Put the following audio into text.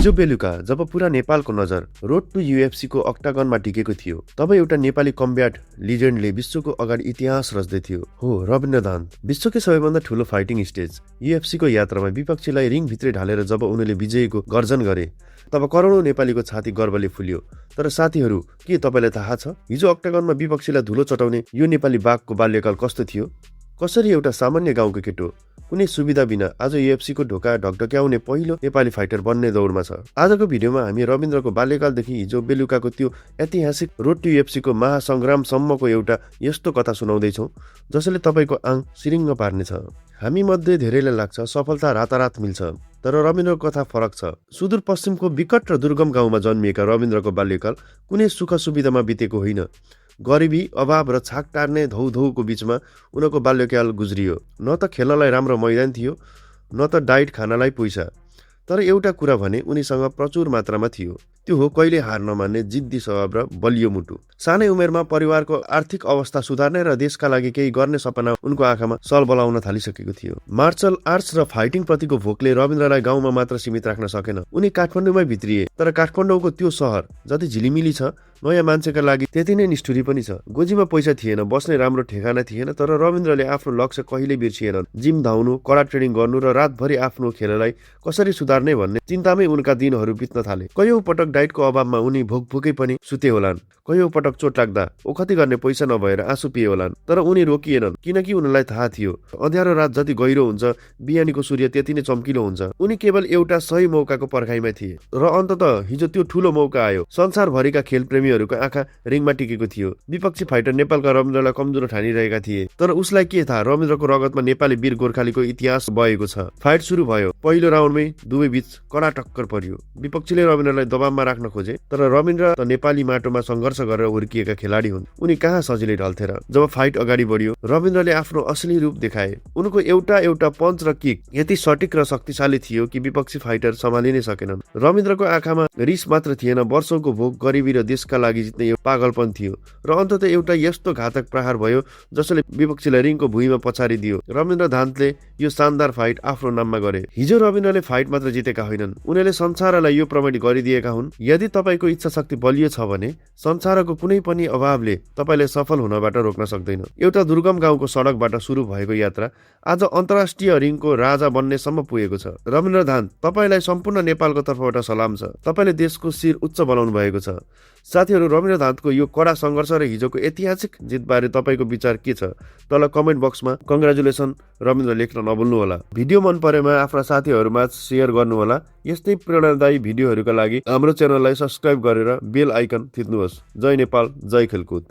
हिजो बेलुका जब पूरा नेपालको नजर रोड टु यूएफसी को अक्टागनमा टिकेको थियो, तब एउटा नेपाली कम्ब्याट लिजेन्डले विश्वको अगाडि इतिहास रच्दै थियो। हो रविन्द्र दाहाल। विश्वकै सबैभन्दा ठूलो फाइटिङ स्टेज यूएफसी को यात्रामा विपक्षीलाई रिङ भित्रै ढालेर जब उनले विजयको गर्जन गरे, तब करोडौं नेपालीको छाती गर्वले फुल्यो। तर साथीहरू, के तपाईलाई थाहा छ, हिजो अक्टागनमा विपक्षीलाई धुलो चटाउने यो नेपाली बाघको बाल्यकाल कस्तो थियो? कसरी एउटा सामान्य गाउँको केटो कुनै सुविधा बिना आज यूएफसी को ढोका ढकढक्याउने पहिलो नेपाली फाइटर बन्ने दौडमा छ। आजको भिडियोमा हामी रविन्द्रको बाल्यकालदेखि हिजो बेलुकाको त्यो ऐतिहासिक रोड टु यूएफसी को महासंग्रामसम्मको एउटा यस्तो कथा सुनाउँदैछौँ जसले तपाईँको आङ सिरिङ्ग पार्नेछ। हामी मध्ये धेरैलाई लाग्छ सफलता रातारात मिल्छ, तर रविन्द्रको कथा फरक छ। सुदूरपश्चिमको विकट र दुर्गम गाउँमा जन्मिएका रविन्द्रको बाल्यकाल कुनै सुख सुविधामा बितेको होइन। गरिबी, अभाव र छाक टार्ने धौधौको बीचमा उनको बाल्यकाल गुज्रियो। न त खेल्नलाई राम्रो मैदान थियो, न त डाइट खानलाई पैसा। तर एउटा कुरा भने उनीसँग प्रचुर मात्रामा थियो, त्यो हो कहिले हार नमान्ने जिद्दी स्वभाव र बलियो मुटु। सानै उमेरमा परिवारको आर्थिक अवस्था सुधार्ने र देशका लागि केही गर्ने सपना उनको आँखामा सलबलाउन थालिसकेको थियो। मार्शल आर्ट्स र फाइटिङ प्रतिको भोकले रविन्द्रलाई गाउँमा मात्र सीमित राख्न सकेन। उनी काठमाडौँमै भित्रिए, तर काठमाडौँको त्यो सहर जति झिलिमिली छ, नयाँ मान्छेका लागि त्यति नै निष्ठुरी पनि छ। गोजीमा पैसा थिएन, बस्ने राम्रो ठेगाना थिएन, तर रविन्द्रले आफ्नो लक्ष्य कहिल्यै बिर्सिएनन्। जिम धाउनु, कडा ट्रेनिङ गर्नु र रातभरि आफ्नो खेललाई कसरी सुधार्ने भन्ने चिन्तामै उनका दिनहरू बित्न थाले। कयौं पटक डाइटको अभावमा उनी भोकभोकै पनि सुते होलान्। कयौं पटक चोट लाग्दा ओखती गर्ने पैसा नभएर आँसु पिए होलान्, तर उनी रोकिएनन्, किनकि उनलाई थाहा थियो अँध्यारो रात जति गहिरो हुन्छ, बिहानीको सूर्य त्यति नै चम्किलो हुन्छ। उनी केवल एउटा सही मौकाको पर्खाइमा थिए र अन्ततः हिजो त्यो ठूलो मौका आयो। संसारभरिका खेल प्रेमीहरूको आँखा रिङमा टिकेको थियो। विपक्षी फाइटर नेपालका रविन्द्रलाई कमजोर ठानिरहेका थिए, तर उसलाई के थाहा, रविन्द्रको रगतमा नेपाली वीर गोर्खालीको इतिहास बहेको छ। फाइट सुरु भयो। पहिलो राउन्डमै दुवै बीच कडा टक्कर पर्यो। विपक्षीले रविन्द्रलाई दबावमा राख्न खोजे, तर रविन्द्र त नेपाली माटोमा संघर्ष गरेर हुर्किएका खेलाडी हुन्। उनी कहाँ सजिलै ढल्थे र। जब फाइट अगाडि बढ्यो, रविन्द्रले आफ्नो असली रूप देखाए। उनको एउटा पञ्च र किक यति सटिक र शक्तिशाली थियो कि विपक्षी फाइटर सम्हालिनै सकेनन्। रविन्द्रको आँखामा रिस मात्र थिएन, वर्षौंको भोक, गरिबी र देशका लागि जित्ने यो पागलपन थियो। र अन्ततः एउटा यस्तो घातक प्रहार भयो जसले विपक्षीलाई रिङको भुइँमा पछारिदियो। रविन्द्र दाहालले यो शानदार फाइट आफ्नो नाममा गरे। हिजो रविन्द्रले फाइट मात्र जितेका होइनन्, उनीहरूले संसारलाई यो प्रमाणित गरिदिएका हुन्, यदि तपाईको इच्छा शक्ति बलियो छ भने संसारको कुनै पनि अभावले तपाईलाई सफल हुनबाट रोक्न सक्दैन। एउटा दुर्गम गाउँको सडकबाट सुरु भएको यात्रा आज अन्तर्राष्ट्रिय रिङको राजा बन्नेसम्म पुगेको छ। रविन्द्र दाहाल, तपाईलाई सम्पूर्ण नेपालको तर्फबाट सलाम छ। तपाईले देशको शिर उच्च बनाउनु भएको छ। साथीहरू, रविन्द्र दाहालको यो कडा सङ्घर्ष र हिजोको ऐतिहासिक जितबारे तपाईँको विचार के छ? तल कमेन्ट बक्समा कङ्ग्रेचुलेसन रविन्द्र लेख्न नभुल्नुहोला। भिडियो मन परेमा आफ्ना साथीहरूमा सेयर गर्नुहोला। यस्तै प्रेरणादायी भिडियोहरूका लागि हाम्रो च्यानललाई सब्स्क्राइब गरेर बेल आइकन थिच्नुहोस्। जय नेपाल, जय खेलकुद।